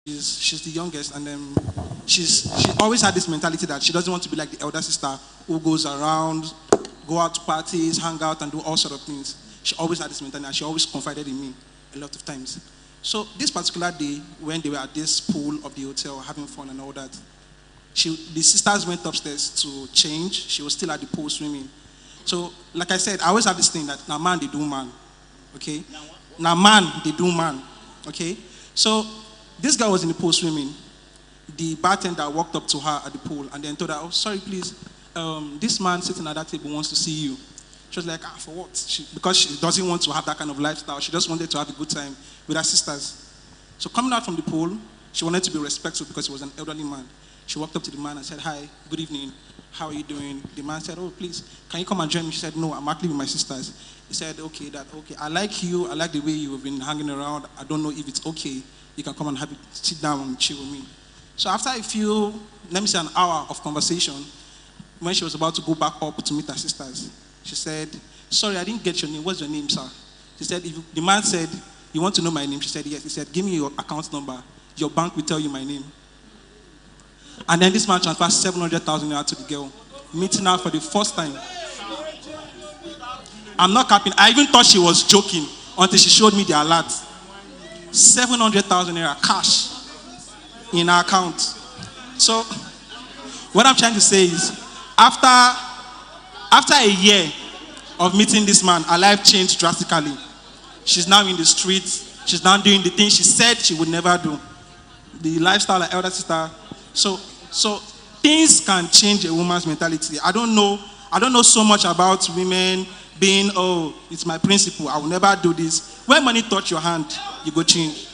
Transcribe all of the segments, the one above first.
she's the youngest, and she always had this mentality that she doesn't want to be like the elder sister who goes around, go out to parties, hang out, and do all sort of things. She always had this mentality, and she always confided in me a lot of times. So this particular day, when they were at this pool of the hotel having fun and all that, the sisters went upstairs to change. She was still at the pool swimming. So, like I said, I always have this thing that now man they do man, okay? Now man they do man, okay? So this girl was in the pool swimming. The bartender walked up to her at the pool and then told her, "Oh, sorry, please. This man sitting at that table wants to see you." She was like, "For what?" Because she doesn't want to have that kind of lifestyle. She just wanted to have a good time with her sisters. So coming out from the pool, she wanted to be respectful because he was an elderly man. She walked up to the man and said, "Hi, good evening. How are you doing?" The man said, "Oh, please, can you come and join me?" She said, "No, I'm actually with my sisters." He said, "Okay, I like you. I like the way you've been hanging around. I don't know if it's okay. You can come and sit down and chill with me." So after a few, let me say an hour of conversation, when she was about to go back up to meet her sisters, she said, "Sorry, I didn't get your name. What's your name, sir?" She said, the man said, "You want to know my name?" She said, "Yes." He said, "Give me your account number. Your bank will tell you my name." And then this man transferred 700,000 naira to the girl, meeting her for the first time. I'm not capping. I even thought she was joking until she showed me the alert. 700,000 naira cash in her account. So what I'm trying to say is, after a year of meeting this man, her life changed drastically. She's now in the streets. She's now doing the things she said she would never do. The lifestyle of elder sister. So things can change a woman's mentality. I don't know so much about women being, "Oh, it's my principle. I will never do this." When money touch your hand, you go change.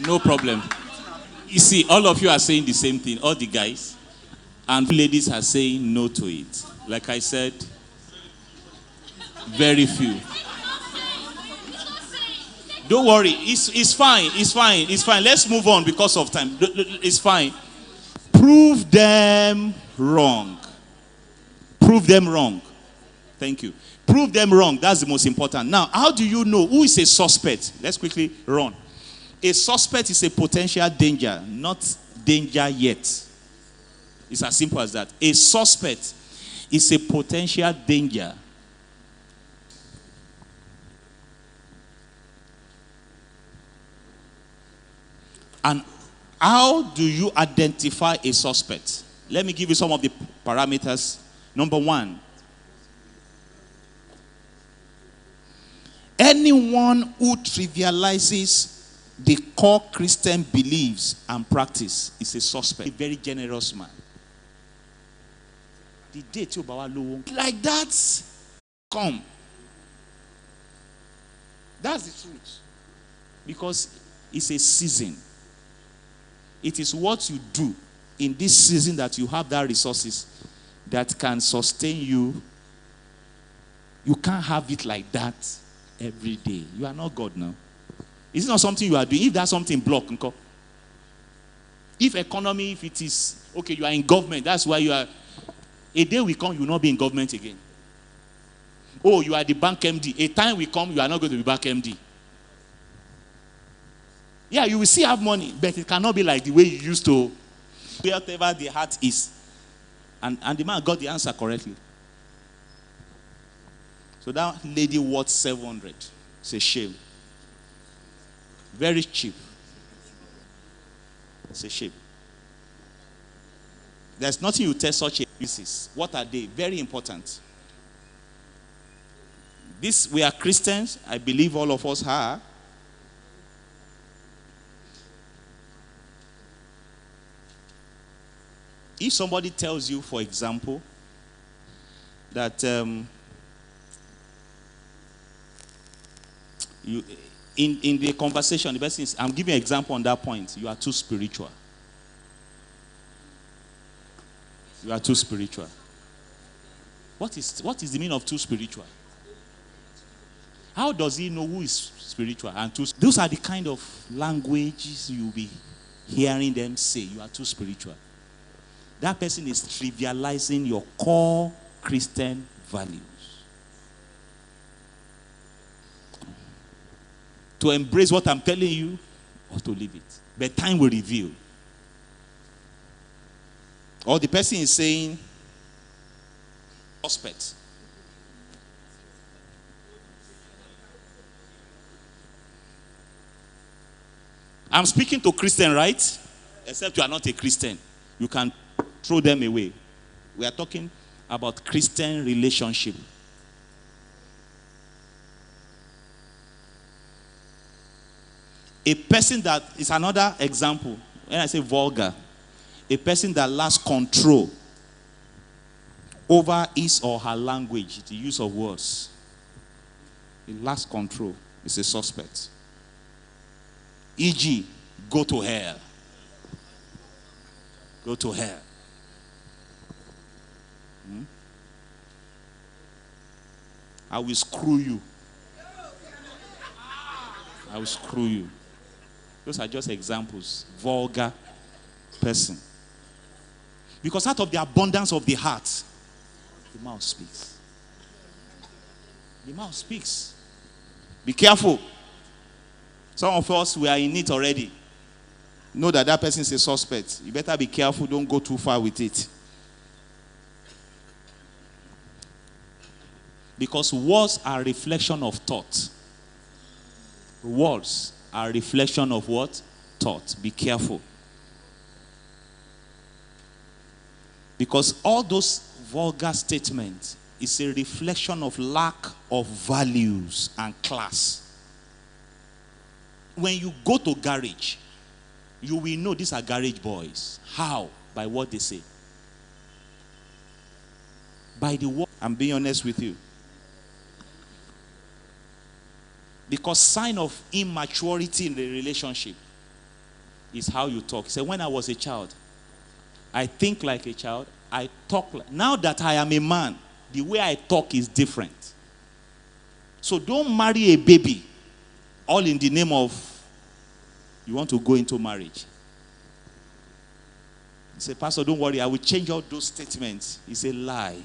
No problem. You see, all of you are saying the same thing, all the guys. And ladies are saying no to it. Like I said, very few. Don't worry, it's fine. Let's move on because of time. It's fine. Prove them wrong. Thank you. Prove them wrong. That's the most important. Now, how do you know who is a suspect? Let's quickly run. A suspect is a potential danger, not danger yet. It's as simple as that. A suspect is a potential danger. And how do you identify a suspect? Let me give you some of the parameters. Number one, anyone who trivializes the core Christian beliefs and practice is a suspect. A very generous man. The day to like that, come. That's the truth. Because it's a season. It is what you do in this season that you have that resources that can sustain you. You can't have it like that every day. You are not God now. It's not something you are doing. If that's something block, if economy, if it is, okay, you are in government, that's why you are. A day will come, you will not be in government again. Oh, you are the bank MD. A time will come, you are not going to be bank MD. Yeah, you will still have money, but it cannot be like the way you used to. Whatever the heart is. And the man got the answer correctly. So that lady worth 700. It's a shame. Very cheap. It's a shame. There's nothing you tell such a basis. What are they? Very important. We are Christians. I believe all of us are. If somebody tells you, for example, that in the conversation, the person is, I'm giving an example on that point, you are too spiritual. You are too spiritual. What is the meaning of too spiritual? How does he know who is spiritual and too? Those are the kind of languages you'll be hearing them say. You are too spiritual. That person is trivializing your core Christian values. to embrace what I'm telling you or to leave it. But time will reveal. Or the person is saying, suspect. I'm speaking to Christian, right? Except you are not a Christian. You can throw them away. We are talking about Christian relationship. A person that is another example. When I say vulgar, a person that lacks control over his or her language, the use of words. He lacks control. Is a suspect. E.g., go to hell. Go to hell. I will screw you. I will screw you. Those are just examples. Vulgar person. Because out of the abundance of the heart, the mouth speaks. The mouth speaks. Be careful. Some of us, we are in it already. Know that that person is a suspect. You better be careful. Don't go too far with it. Because words are a reflection of thought. Words are a reflection of what? Thought. Be careful. Because all those vulgar statements is a reflection of lack of values and class. When you go to garage, you will know these are garage boys. How? By what they say. By the word. I'm being honest with you. Because sign of immaturity in the relationship is how you talk. So when I was a child, I think like a child. I talk like. Now that I am a man, the way I talk is different. So don't marry a baby all in the name of you want to go into marriage. He said, Pastor, don't worry, I will change all those statements. It's a lie.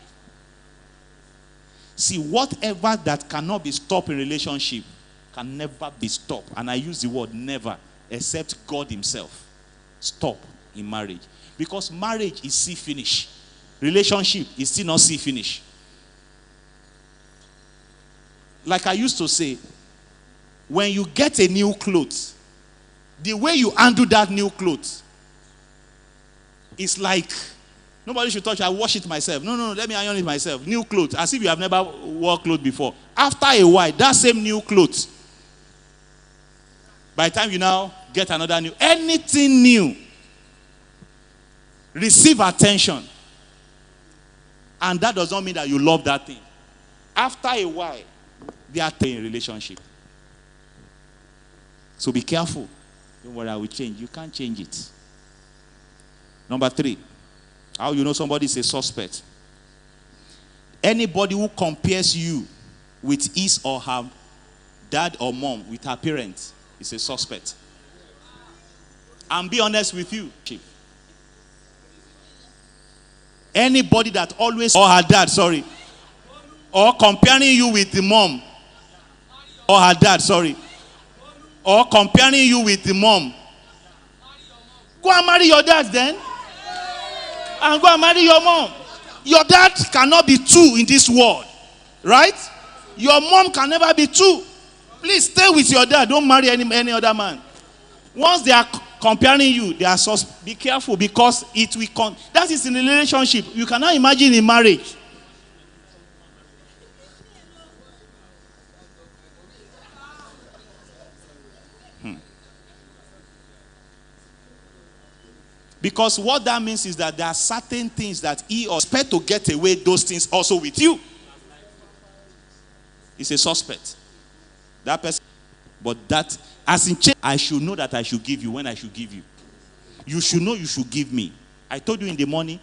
See, whatever that cannot be stopped in relationship can never be stopped. And I use the word never, except God himself. Stop in marriage. Because marriage is see finish. Relationship is still not see finish. Like I used to say, when you get a new clothes, the way you handle that new clothes is like, nobody should touch it, I wash it myself. No, let me iron it myself. New clothes, as if you have never worn clothes before. After a while, that same new clothes, by the time you now get another new, anything new, receive attention. And that does not mean that you love that thing. After a while, they are in relationship. So be careful. Don't worry, I will change. You can't change it. Number 3, how you know somebody is a suspect? Anybody who compares you with his or her dad or mom, with her parents, is a suspect. And be honest with you. Anybody that always, or her dad, sorry, or comparing you with the mom, or her dad, sorry, or comparing you with the mom, go and marry your dad then, and go and marry your mom. Your dad cannot be two in this world, right? Your mom can never be two. Please stay with your dad. Don't marry any other man. Once they are comparing you, they are be careful, because it will that is in a relationship. You cannot imagine in marriage. Because what that means is that there are certain things that he or expect to get away those things also with you. He's a suspect. That person. But that, as in change, I should know that I should give you when I should give you. You should know you should give me. I told you in the morning,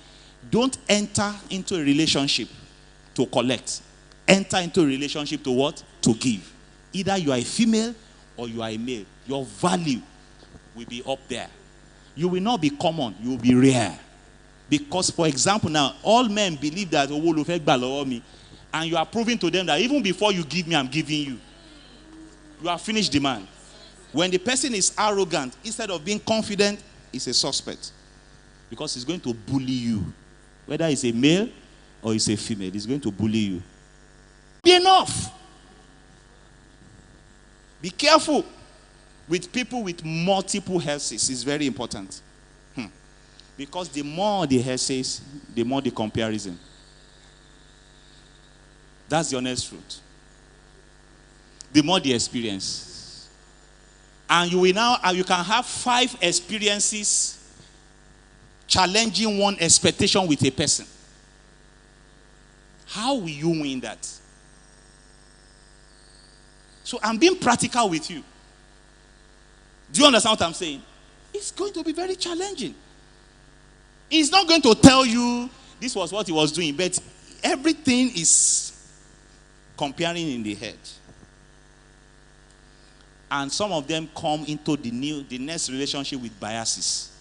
don't enter into a relationship to collect. Enter into a relationship to what? To give. Either you are a female or you are a male. Your value will be up there. You will not be common. You will be rare. Because, for example, now, all men believe that, and you are proving to them that even before you give me, I'm giving you. You have finished the man. When the person is arrogant, instead of being confident, he's a suspect. Because he's going to bully you. Whether it's a male or it's a female, he's going to bully you. Be enough. Be careful with people with multiple heresies. It's very important. Because the more the heresies, the more the comparison. That's the honest truth. The more the experience. And you can have 5 experiences challenging one expectation with a person. How will you win that? So I'm being practical with you. Do you understand what I'm saying? It's going to be very challenging. He's not going to tell you this was what he was doing, but everything is comparing in the head. And some of them come into the next relationship with biases.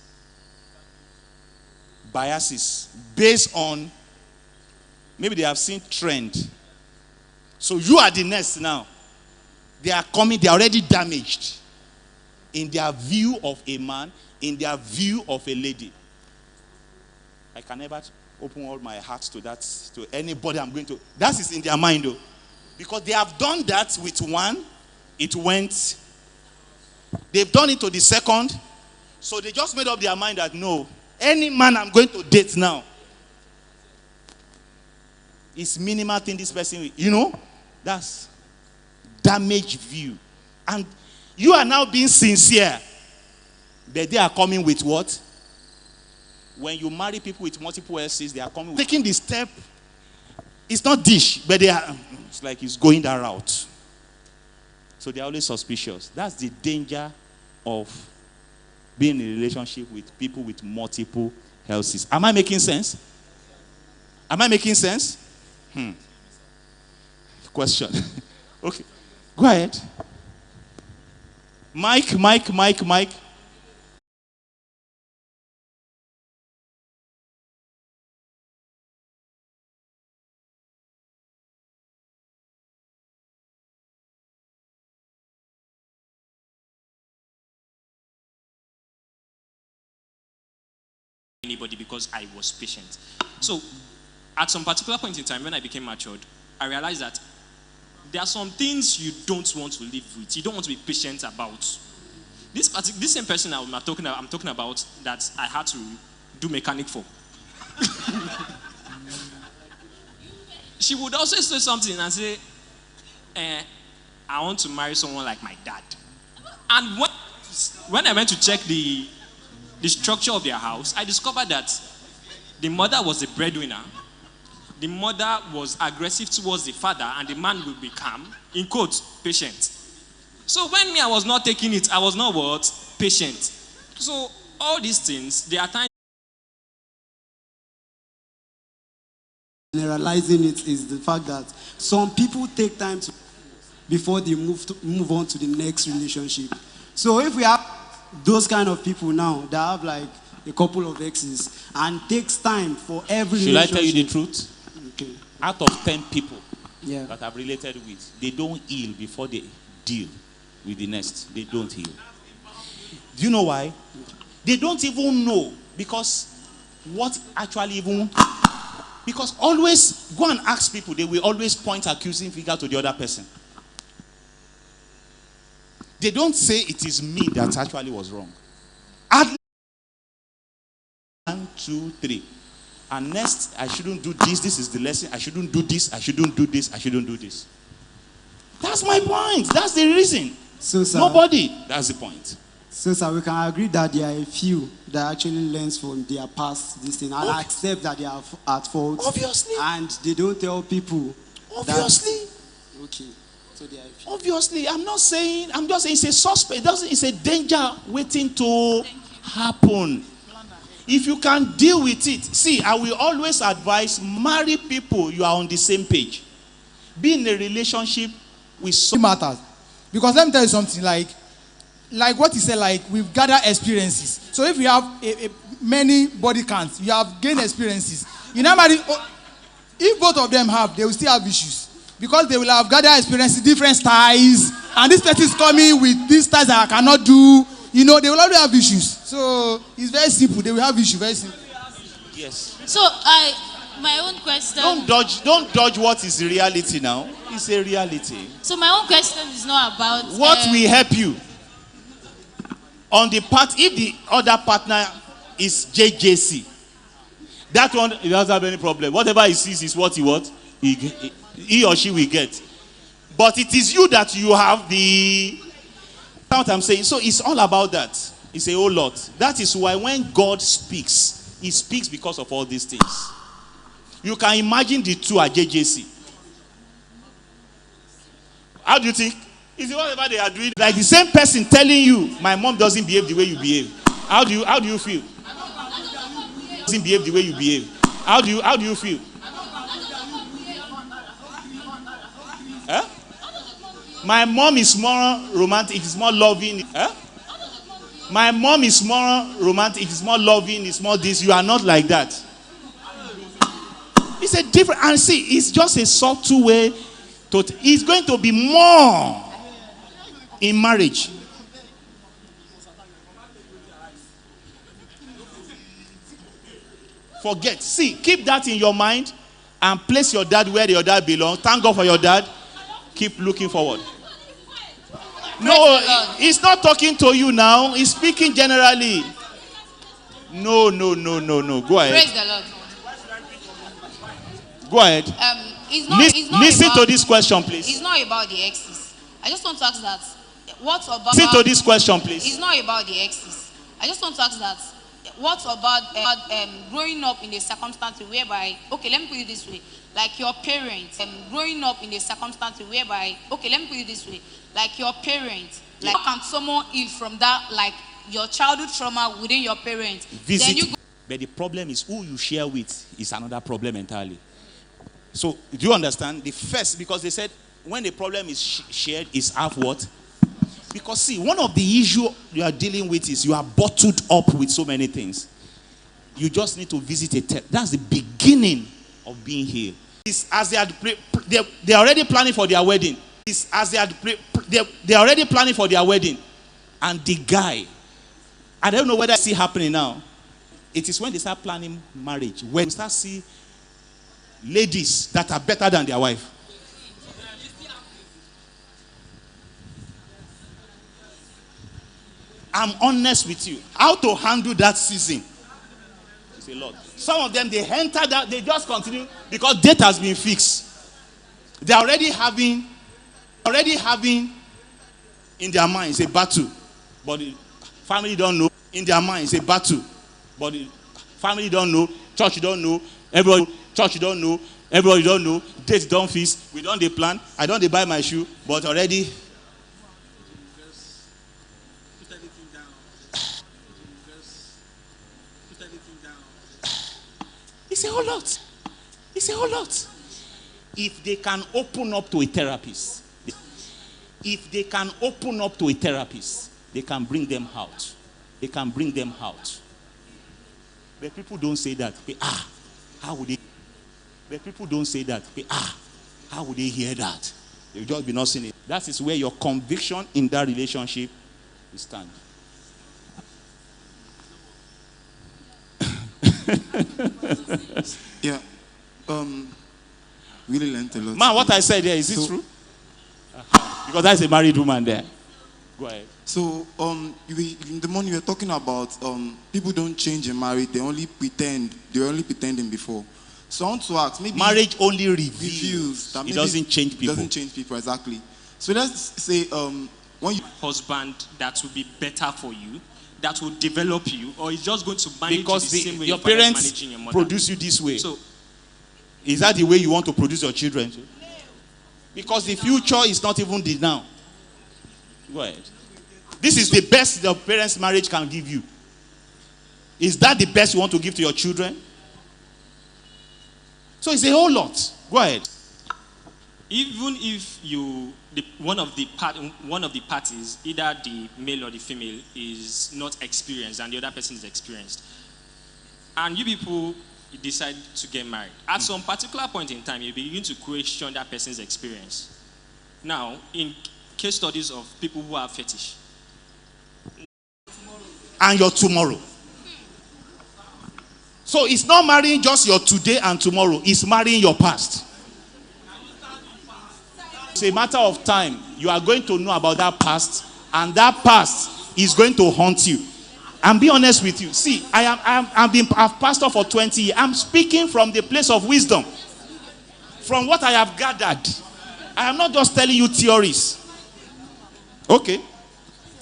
Biases based on maybe they have seen trend. So you are the next now. They are coming, they are already damaged in their view of a man, in their view of a lady. I can never open all my heart to that, to anybody I'm going to. That is in their mind though. Because they have done that with one, it went. They've done it to the second. So they just made up their mind that no, any man I'm going to date now, it's minimal thing this person, that's damaged view. And you are now being sincere. But they are coming with what? When you marry people with multiple S's, they are coming with taking the step. It's not dish, but it's like it's going that route. So they are always suspicious. That's the danger of being in a relationship with people with multiple healths. Am I making sense? Am I making sense? Question. Okay. Go ahead. Mike. Anybody because I was patient. So at some particular point in time when I became matured, I realized that there are some things you don't want to live with. You don't want to be patient about. This same person I'm talking about that I had to do mechanic for. She would also say something and say, I want to marry someone like my dad. And when I went to check the structure of their house, I discovered that the mother was the breadwinner. The mother was aggressive towards the father, and the man will become, in quotes, patient. So when I was not taking it, I was not what? Patient. So all these things, they are times. Generalizing it is the fact that some people take time before they move on to the next relationship. So if we have those kind of people now that have like a couple of exes and takes time for every relationship. Should I tell you the truth? Okay. Out of 10 people that I've related with, they don't heal before they deal with the next. They don't heal. Do you know why? They don't even know because always go and ask people, they will always point accusing finger to the other person. They don't say it is me that actually was wrong. At 1, 2, 3. And next, I shouldn't do this. This is the lesson. I shouldn't do this. I shouldn't do this. I shouldn't do this. That's my point. That's the reason. So, sir, nobody. That's the point. So, sir, we can agree that there are a few that actually learns from their past this thing and accept that they are at fault. Obviously. And they don't tell people. Obviously. Okay. So they are a few. Obviously. I'm just saying it's a suspect. It's a danger waiting to happen. If you can deal with it, see, I will always advise marry people you are on the same page. Be in a relationship with someone. Matters. Because let me tell you something, like what he said, like we've gathered experiences. So if you have many body counts, you have gained experiences. You know, if both of them have, they will still have issues. Because they will have gathered experiences, different styles, and this person is coming with these styles that I cannot do. You know, they will always have issues. So it's very simple. They will have issues, very simple. Yes. So my own question. Don't dodge what is reality now. It's a reality. So my own question is not about what will help you on the part. If the other partner is JJC, that one, he doesn't have any problem. Whatever he sees is what he or she will get. But it is you that you have the. That's what I'm saying. So it's all about that. It's a whole lot. That is why when God speaks, he speaks because of all these things. You can imagine the two at JJC. How do you think? Is it whatever they are doing? Like the same person telling you, my mom doesn't behave the way you behave. How do you feel? Doesn't behave the way you behave. How do you feel? Huh? My mom is more romantic, it's more loving. Huh? My mom is more romantic, it's more loving, it's more this. You are not like that. It's a different, and see, it's just a subtle way to, it's going to be more in marriage. Forget. See, keep that in your mind and place your dad where your dad belongs. Thank God for your dad. Keep looking forward. No, he's not talking to you now. He's speaking generally. No. Go ahead. Praise the Lord. Go ahead. It's not listen about, to this question, please. It's not about the exes. I just want to ask that. What about? Listen to this question, please. It's not about the exes. I just want to ask that. What about growing up in a circumstance whereby, okay, let me put it this way, like your parents, growing up in a circumstance whereby, okay, let me put it this way, like your parents, like how can someone heal from that, like your childhood trauma within your parents? Then you go. But the problem is who you share with is another problem entirely. So, do you understand? The first, because they said when the problem is shared, is half what? Because see, one of the issues you are dealing with is you are bottled up with so many things. You just need to visit a therapist. That's the beginning of being healed. It's as they are already planning for their wedding. It's as they are already planning for their wedding. And the guy, I don't know whether it's still happening now. It is when they start planning marriage, when you start seeing ladies that are better than their wife. I'm honest with you. How to handle that season? It's a lot. Some of them, they enter that, they just continue because date has been fixed. They're already having in their minds a battle. But the family don't know. In their minds a battle. But the family don't know. Church don't know. Everybody, church don't know. Everybody don't know. Date don't fix. We don't they plan. I don't they buy my shoe. But already. It's a whole lot. It's a whole lot. If they can open up to a therapist, they can bring them out. They can bring them out. But people don't say that. How would they? But people don't say that. How would they hear that? They'll just be not seeing it. That is where your conviction in that relationship will stand. Yeah. Really learned a lot. Man, what I said there, is it true? Because that's a married woman there. Go ahead. So, in the morning you were talking about people don't change in marriage, they only pretend. They were only pretending before. So I want to ask, maybe marriage only reveals that it doesn't change people. Doesn't change people, exactly. So let's say when you husband that will be better for you, that will develop you, or is just going to manage because you the same way your parents your mother produce you this way. So, is that the way you want to produce your children? Because the future is not even the now. Go ahead. This is the best the parents' marriage can give you. Is that the best you want to give to your children? So it's a whole lot. Go ahead. Even if one of the parties, either the male or the female, is not experienced and the other person is experienced, and you people decide to get married, at some particular point in time, you begin to question that person's experience. Now, case studies of people who have fetish. And your tomorrow. So it's not marrying just your today and tomorrow. It's marrying your past. It's a matter of time. You are going to know about that past. And that past is going to haunt you. And be honest with you. See, I've been a pastor for 20 years. I'm speaking from the place of wisdom. From what I have gathered. I am not just telling you theories. Okay.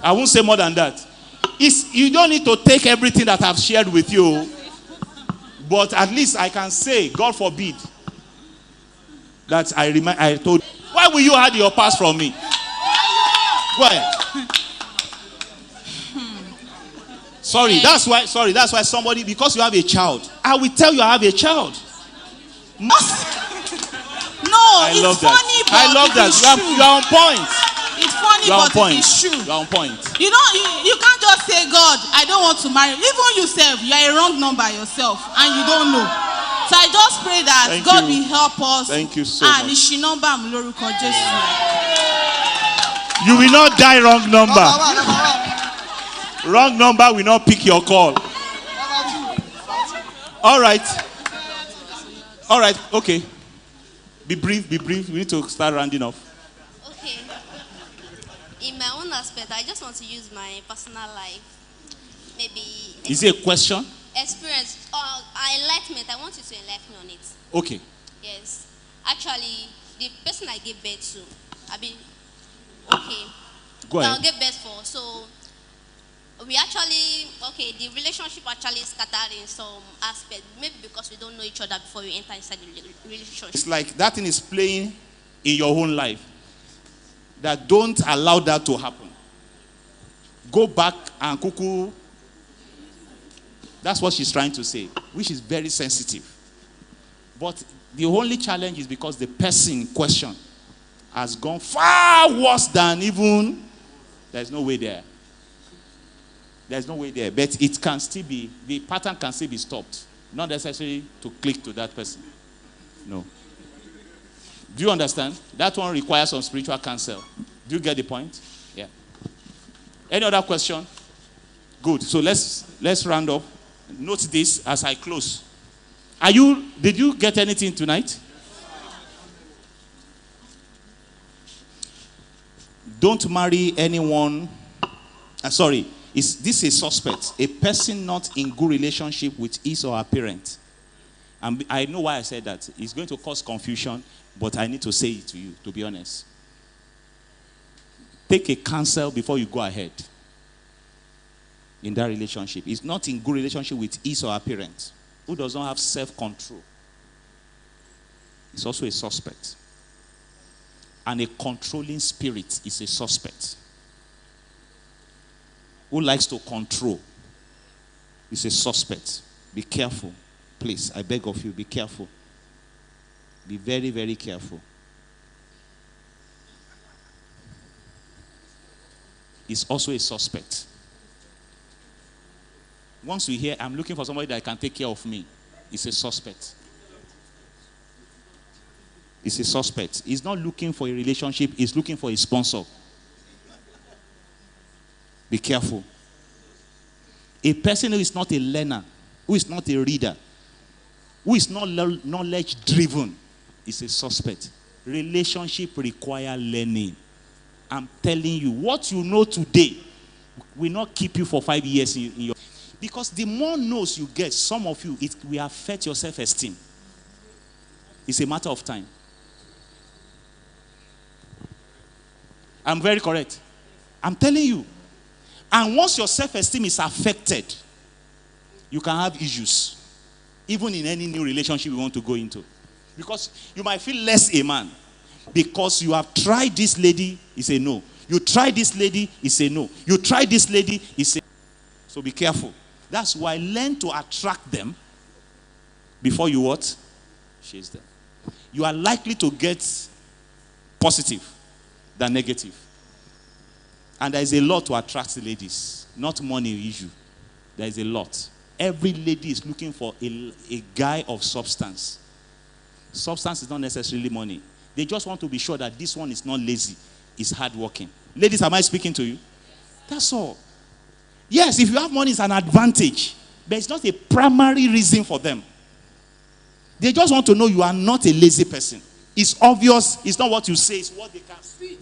I won't say more than that. You don't need to take everything that I've shared with you. But at least I can say, God forbid, that I told you. Why will you hide your past from me? Why? Sorry, that's why somebody, because you have a child, I will tell you I have a child. No, it's funny, but I love that. You are on point. It's funny, but it is true. You are on point. You can't just say, God, I don't want to marry. Even yourself, you are a wrong number yourself, and you don't know. So I just pray that God will help us. Thank you so much. You will not die wrong number. Wrong number will not pick your call. All right. Okay. Be brief. We need to start rounding off. Okay. In my own aspect, I just want to use my personal life. Maybe. Is it a question? Experience or enlightenment. I want you to enlighten me on it. Okay. Yes. Actually, the person I gave birth to, okay. Go ahead. I'll give birth for. So we actually, the relationship actually scattered in some aspect. Maybe because we don't know each other before we enter inside the relationship. It's like that thing is playing in your own life. That don't allow that to happen. Go back and cuckoo. That's what she's trying to say, which is very sensitive. But the only challenge is because the person in question has gone far worse than even. There's no way there. There's no way there. But it can still be, the pattern can still be stopped. Not necessarily to click to that person. No. Do you understand? That one requires some spiritual counsel. Do you get the point? Yeah. Any other question? Good. So let's round up. Note this as I close. Did you get anything tonight? Don't marry anyone. Is this a suspect? A person not in good relationship with his or her parent. And I know why I said that. It's going to cause confusion, but I need to say it to you, to be honest. Take a counsel before you go ahead in that relationship. It's not in good relationship with his or her parent, who does not have self-control. It's also a suspect. And a controlling spirit is a suspect. Who likes to control is a suspect. Be careful. Please, I beg of you, be careful. Be very, very careful. Is also a suspect. Once we hear, I'm looking for somebody that can take care of me, it's a suspect. It's a suspect. He's not looking for a relationship, he's looking for a sponsor. Be careful. A person who is not a learner, who is not a reader, who is not knowledge driven, is a suspect. Relationship require learning. I'm telling you, what you know today will not keep you for 5 years in your. Because the more no's you get, some of you, it will affect your self-esteem. It's a matter of time. I'm very correct. I'm telling you. And once your self-esteem is affected, you can have issues. Even in any new relationship you want to go into. Because you might feel less a man. Because you have tried this lady, it's a no. You try this lady, it's a no. You try this lady, it's a no. So be careful. That's why learn to attract them before you what? Chase them. You are likely to get positive than negative. And there is a lot to attract the ladies. Not money issue. There is a lot. Every lady is looking for a guy of substance. Substance is not necessarily money. They just want to be sure that this one is not lazy. is hardworking. Ladies, am I speaking to you? That's all. Yes, if you have money, it's an advantage. But it's not a primary reason for them. They just want to know you are not a lazy person. It's obvious. It's not what you say. It's what they can see.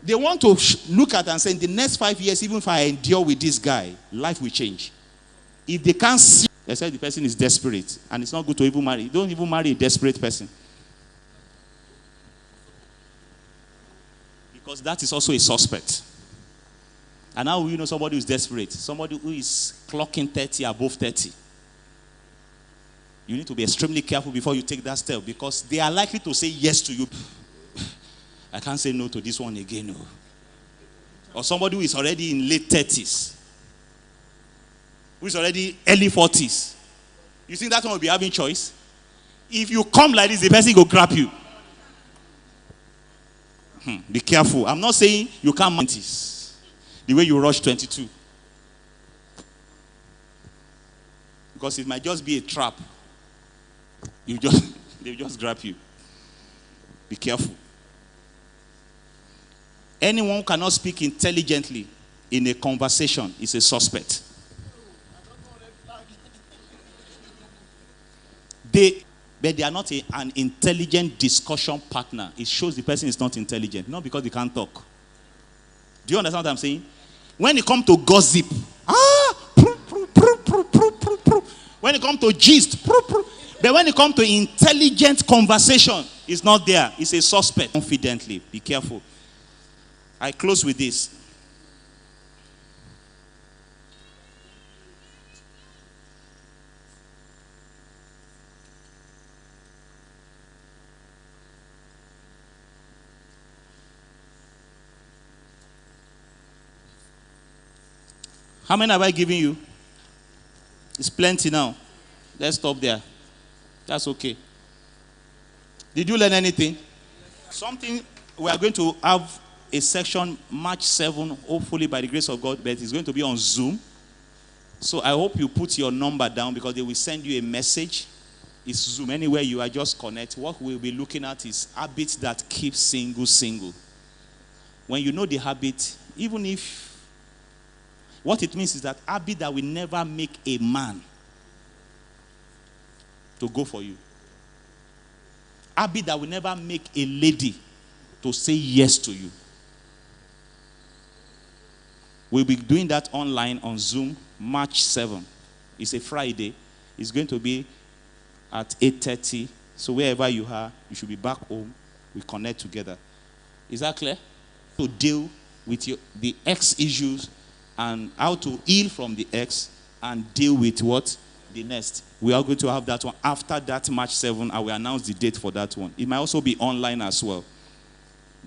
They want to look at and say, in the next 5 years, even if I endure with this guy, life will change. If they can't see, they say the person is desperate. And it's not good to even marry. Don't even marry a desperate person. Because that is also a suspect. And how will you know somebody who is desperate? Somebody who is clocking 30, above 30. You need to be extremely careful before you take that step, because they are likely to say yes to you. I can't say no to this one again. No. Or somebody who is already in late 30s. Who is already early 40s. You think that one will be having choice? If you come like this, the person will grab you. Be careful. I'm not saying you can't manage this the way you rush 22. Because it might just be a trap. They'll just grab you. Be careful. Anyone who cannot speak intelligently in a conversation is a suspect. But they are not an intelligent discussion partner. It shows the person is not intelligent, not because they can't talk. Do you understand what I'm saying? When it comes to gossip, when it comes to gist, but when it comes to intelligent conversation, it's not there. It's a suspect. Confidently, be careful. I close with this. How many have I given you? It's plenty now. Let's stop there. That's okay. Did you learn anything? Something we are going to have a section March 7, hopefully by the grace of God, but it's going to be on Zoom. So I hope you put your number down, because they will send you a message. It's Zoom. Anywhere you are, just connect. What we'll be looking at is habits that keep single. When you know the habit, even if what it means is that habit that will never make a man to go for you. Habit that will never make a lady to say yes to you. We'll be doing that online on Zoom, March 7. It's a Friday. It's going to be at 8:30. So wherever you are, you should be back home. We connect together. Is that clear? To deal with the X issues and how to heal from the X and deal with what? The next. We are going to have that one after that March 7. I will announce the date for that one. It might also be online as well.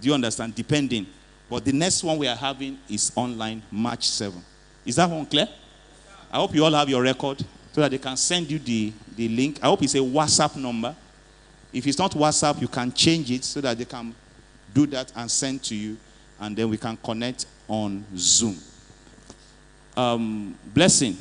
Do you understand? Depending. But the next one we are having is online March 7. Is that one clear? I hope you all have your record so that they can send you the link. I hope it's a WhatsApp number. If it's not WhatsApp, you can change it so that they can do that and send to you. And then we can connect on Zoom. Blessing.